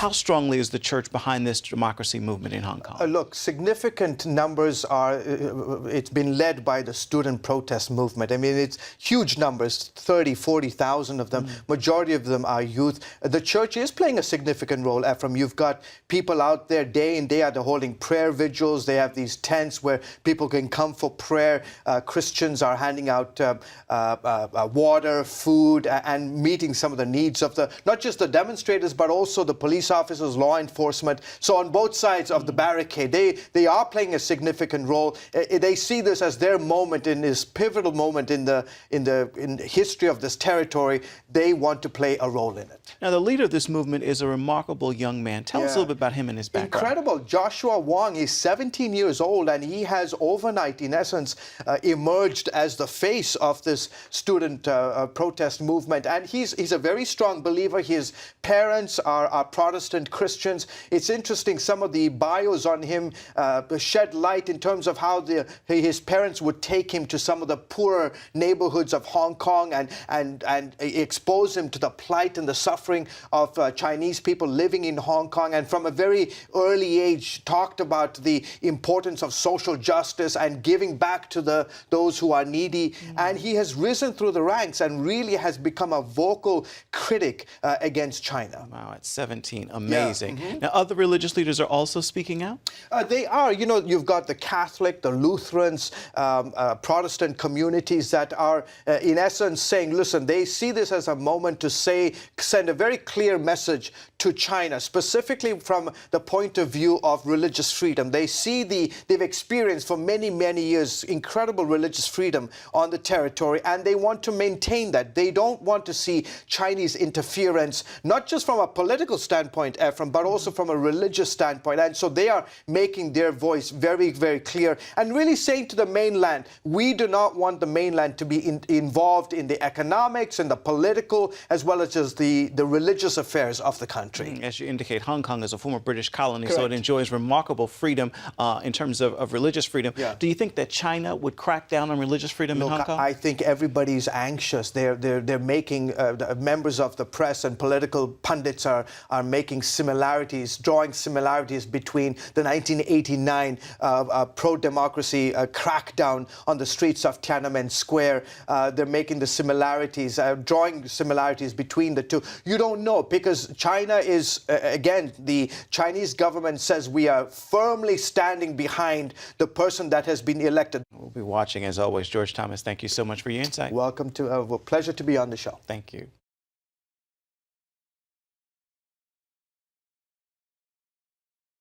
How strongly is the church behind this democracy movement in Hong Kong? Look, significant numbers are, it's been led by the student protest movement. I mean, it's huge numbers, 30, 40,000 of them. Majority of them are youth. The church is playing a significant role, Ephraim. You've got people out there day in, day out, they're holding prayer vigils. They have these tents where people can come for prayer. Christians are handing out water, food, and meeting some of the needs of not just the demonstrators, but also the police officers, law enforcement. So on both sides of the barricade, they are playing a significant role. They see this as their moment, in this pivotal moment in the history of this territory. They want to play a role in it. Now, the leader of this movement is a remarkable young man. Tell us a little bit about him and his background. Incredible. Joshua Wong is 17 years old, and he has overnight, in essence, emerged as the face of this student protest movement. And he's a very strong believer. His parents are Protestant Christians. It's interesting, some of the bios on him shed light in terms of how his parents would take him to some of the poorer neighborhoods of Hong Kong and expose him to the plight and the suffering of Chinese people living in Hong Kong, and from a very early age talked about the importance of social justice and giving back to those who are needy. And he has risen through the ranks and really has become a vocal critic against China. Wow, at 17, amazing. Yeah. Now, other religious leaders are also speaking out? They are. You know, you've got the Catholic, the Lutherans, Protestant communities that are, in essence, saying, listen, they see this as a moment to send a very clear message to China, specifically from the point of view of religious freedom. They see they've experienced for many, many years incredible religious freedom on the territory, and they want to maintain that. They don't want to see Chinese interference, not just from a political standpoint, Ephraim, but also from a religious standpoint. And so they are making their voice very, very clear and really saying to the mainland, we do not want the mainland to be involved in the economics and the political as well as just the religious affairs of the country. As you indicate, Hong Kong is a former British colony, Correct. so it enjoys remarkable freedom in terms of religious freedom. Yeah. Do you think that China would crack down on religious freedom in Hong Kong? I think everybody's anxious. They're making, members of the press and political pundits are making similarities, drawing similarities between the 1989 pro-democracy crackdown on the streets of Tiananmen Square. They're making the similarities, drawing similarities between the two. You don't know, because China is, again, the Chinese government says we are firmly standing behind the person that has been elected. We'll be watching, as always. George Thomas, thank you so much for your insight. Welcome to, pleasure to be on the show. Thank you.